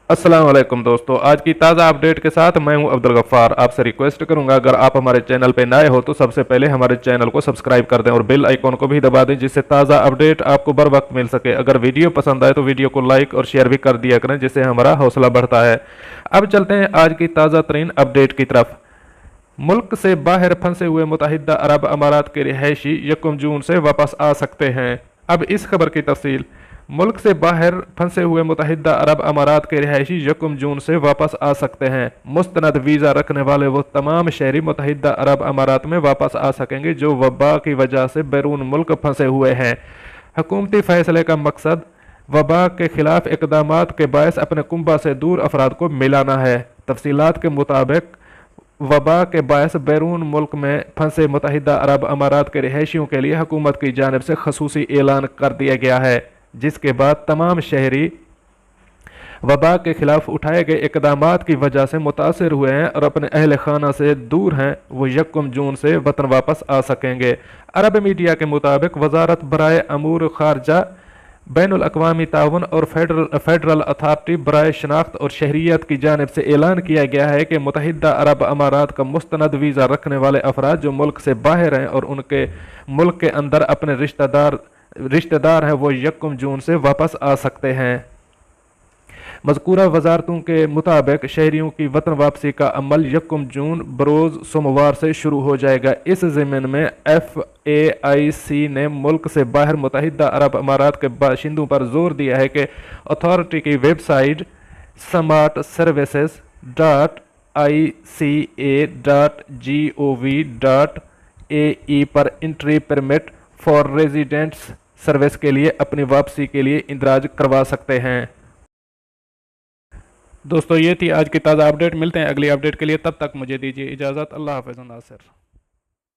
अस्सलाम वालेकुम दोस्तों, आज की ताज़ा अपडेट के साथ मैं हूं अब्दुल गफ्फार। आपसे रिक्वेस्ट करूंगा, अगर आप हमारे चैनल पे नए हो तो सबसे पहले हमारे चैनल को सब्सक्राइब कर दें और बेल आइकॉन को भी दबा दें, जिससे ताज़ा अपडेट आपको बर वक्त मिल सके। अगर वीडियो पसंद आए तो वीडियो को लाइक और शेयर भी कर दिया करें, जिससे हमारा हौसला बढ़ता है। अब चलते हैं आज की ताज़ा तरीन अपडेट की तरफ। मुल्क से बाहर फंसे हुए मुत्तहिदा अरब अमारात के रिहायशी 1 जून से वापस आ सकते हैं। अब इस खबर की तफसील। मुल्क से बाहर फंसे हुए मुत्तहिदा अरब अमारात के रिहायशी 1 जून से वापस आ सकते हैं। मुस्तनद वीज़ा रखने वाले वो तमाम शहरी मुत्तहिदा अरब अमारात में वापस आ सकेंगे जो वबा की वजह से बैरून मुल्क फंसे हुए हैं। हुकूमती फैसले का मकसद वबा के खिलाफ इकदामात के बायस अपने कुंबा से दूर अफराद को मिलाना है। तफसीलात के मुताबिक वबा के बायस बैरून मुल्क में फंसे मुत्तहिदा अरब अमारात के रिहायशियों के लिए हुकूमत की जानिब से खसूसी ऐलान कर दिया गया है, जिसके बाद तमाम शहरी वबा के खिलाफ उठाए गए इकदामात की वजह से मुतासर हुए हैं और अपने अहल खाना से दूर हैं, वो 1 जून से वतन वापस आ सकेंगे। अरब मीडिया के मुताबिक वजारत बराए अमूर खारजा, बैनुल अक़वामी ताउन और फेडरल अथॉरिटी बराए शनाख्त और शहरियत की जानिब से ऐलान किया गया है कि मुत्तहिदा अरब अमारात का मुस्तनद वीज़ा रखने वाले अफराद जो मुल्क से बाहर हैं और उनके मुल्क के अंदर अपने रिश्तेदार हैं, वो 1 जून से वापस आ सकते हैं। मज़कूरा वजारतों के मुताबिक शहरियों की वतन वापसी का अमल 1 जून बरोज़ सोमवार से शुरू हो जाएगा। इस ज़मीन में FAIC ने मुल्क से बाहर मुत्तहिदा अरब अमारात के बाशिंदों पर जोर दिया है कि अथॉरिटी की वेबसाइट smartservices.ica.gov.ae पर entry permit for residents service के लिए अपनी वापसी के लिए इंदराज करवा सकते हैं। दोस्तों, ये थी आज की ताज़ा अपडेट। मिलते हैं अगली अपडेट के लिए, तब तक मुझे दीजिए इजाज़त। अल्लाह हाफ़िज़ नासिर।